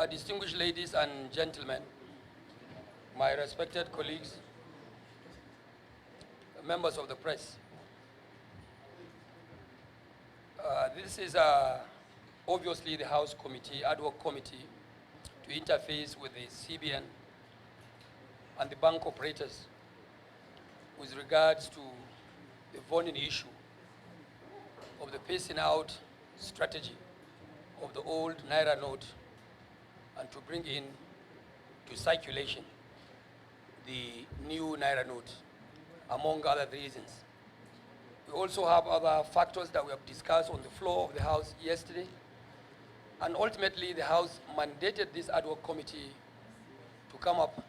Distinguished ladies and gentlemen, my respected colleagues, members of the press, this is obviously the House Committee, ad hoc committee, to interface with the CBN and the bank operators with regards to the burning issue of the phasing out strategy of the old Naira note and to bring in to circulation the new Naira note, among other reasons. We also have other factors that we have discussed on the floor of the House yesterday. And ultimately, the House mandated this ad hoc committee to come up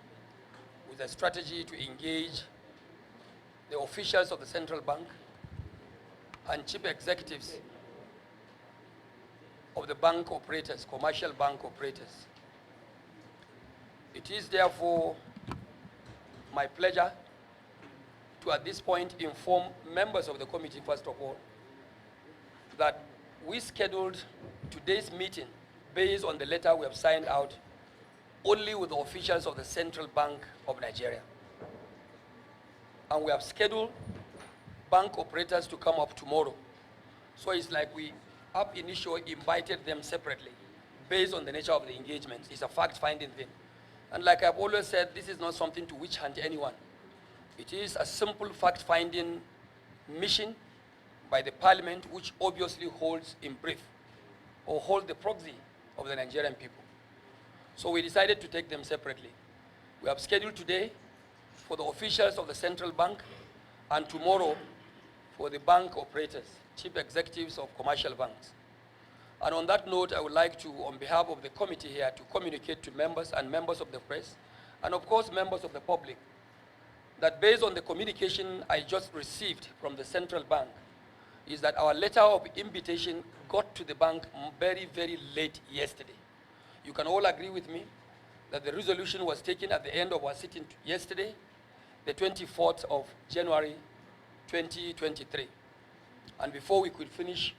with a strategy to engage the officials of the central bank and chief executives of the bank operators, commercial bank operators. It is therefore my pleasure to at this point inform members of the committee, first of all, that we scheduled today's meeting based on the letter we have signed out only with the officials of the Central Bank of Nigeria. And we have scheduled bank operators to come up tomorrow. So it's like we ab initio invited them separately based on the nature of the engagement. It's a fact-finding thing. And like I've always said, this is not something to witch hunt anyone. It is a simple fact-finding mission by the parliament, which obviously holds in brief or holds the proxy of the Nigerian people. So we decided to take them separately. We have scheduled today for the officials of the central bank and tomorrow for the bank operators, chief executives of commercial banks. And on that note, I would like to, on behalf of the committee here, to communicate to members and members of the press, and of course members of the public, that based on the communication I just received from the central bank, is that our letter of invitation got to the bank very, very late yesterday. You can all agree with me that the resolution was taken at the end of our sitting yesterday, the 24th of January, 2023. And before we could finish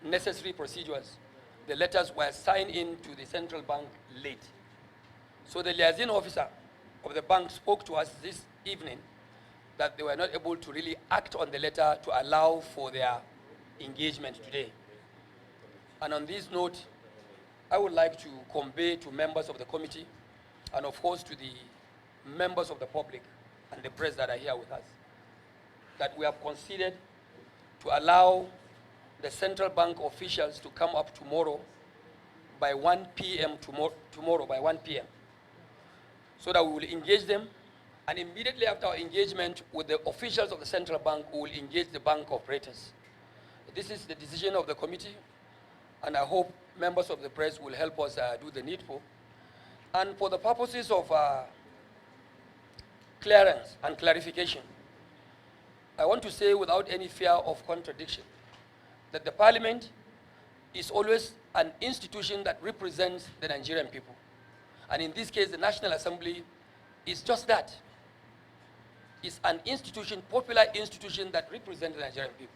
necessary procedures, the letters were signed in to the central bank late. So the liaison officer of the bank spoke to us this evening that they were not able to really act on the letter to allow for their engagement today. And on this note, I would like to convey to members of the committee and of course to the members of the public and the press that are here with us, that we have considered to allow the central bank officials to come up tomorrow by 1 p.m. tomorrow by 1 p.m. so that we will engage them, and immediately after our engagement with the officials of the central bank, we will engage the bank operators. This is the decision of the committee, and I hope members of the press will help us do the needful. And for the purposes of clearance and clarification, I want to say without any fear of contradiction that the parliament is always an institution that represents the Nigerian people. And in this case, the National Assembly is just that. It's an institution, popular institution that represents the Nigerian people.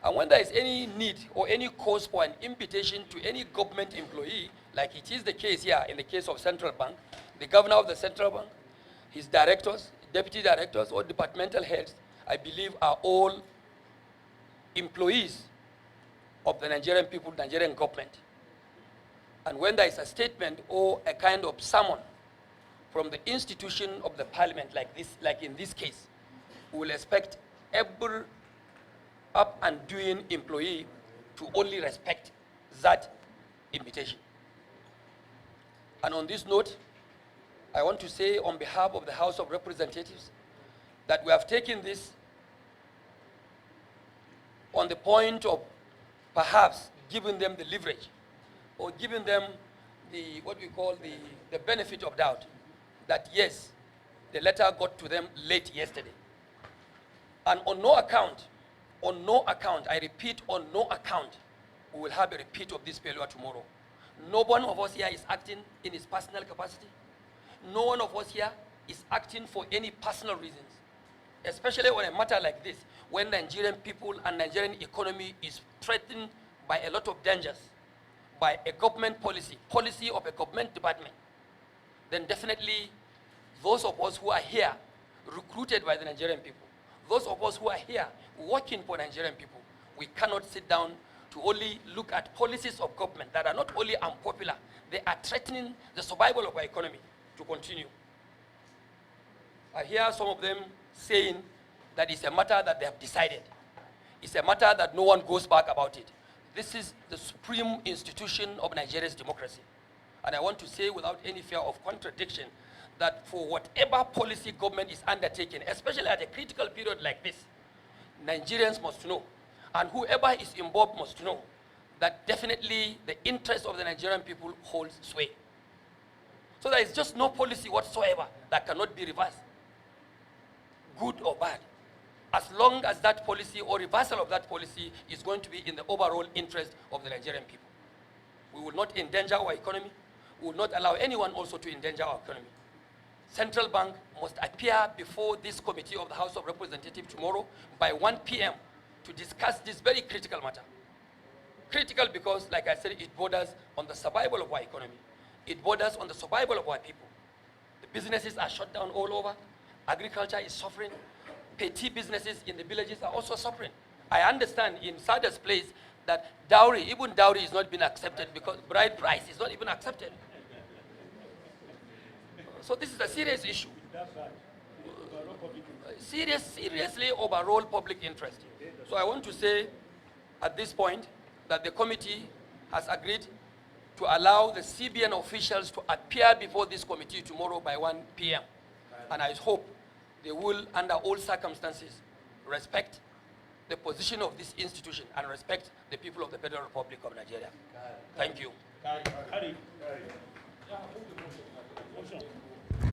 And when there is any need or any cause for an invitation to any government employee, like it is the case here in the case of Central Bank, the governor of the Central Bank, his directors, deputy directors, or departmental heads, I believe are all employees of the Nigerian people, Nigerian government. And when there is a statement or a kind of summon from the institution of the parliament like this, like in this case, we will expect every up and doing employee to only respect that invitation. And on this note, I want to say on behalf of the House of Representatives that we have taken this on the point of perhaps giving them the leverage or giving them the, what we call the benefit of doubt that yes, the letter got to them late yesterday. And on no account, I repeat, on no account, we will have a repeat of this failure tomorrow. No one of us here is acting in his personal capacity. No one of us here is acting for any personal reasons, especially on a matter like this, when Nigerian people and Nigerian economy is threatened by a lot of dangers, by a government policy of a government department, then definitely those of us who are here, recruited by the Nigerian people, those of us who are here working for Nigerian people, we cannot sit down to only look at policies of government that are not only unpopular, they are threatening the survival of our economy to continue. I hear some of them saying that it's a matter that they have decided. It's a matter that no one goes back about it. This is the supreme institution of Nigeria's democracy. And I want to say without any fear of contradiction that for whatever policy government is undertaking, especially at a critical period like this, Nigerians must know, and whoever is involved must know, that definitely the interest of the Nigerian people holds sway. So there is just no policy whatsoever that cannot be reversed, good or bad, as long as that policy or reversal of that policy is going to be in the overall interest of the Nigerian people. We will not endanger our economy. We will not allow anyone also to endanger our economy. Central Bank must appear before this committee of the House of Representatives tomorrow by 1 p.m. to discuss this very critical matter. Critical because, like I said, it borders on the survival of our economy. It borders on the survival of our people. The businesses are shut down all over. Agriculture is suffering. Petty businesses in the villages are also suffering. I understand in Sada's place that dowry, even dowry is not being accepted because bride price is not even accepted. So this is a serious issue. Seriously overall public interest. So I want to say at this point that the committee has agreed to allow the CBN officials to appear before this committee tomorrow by 1 p.m. And I hope they will, under all circumstances, respect the position of this institution and respect the people of the Federal Republic of Nigeria. Thank you.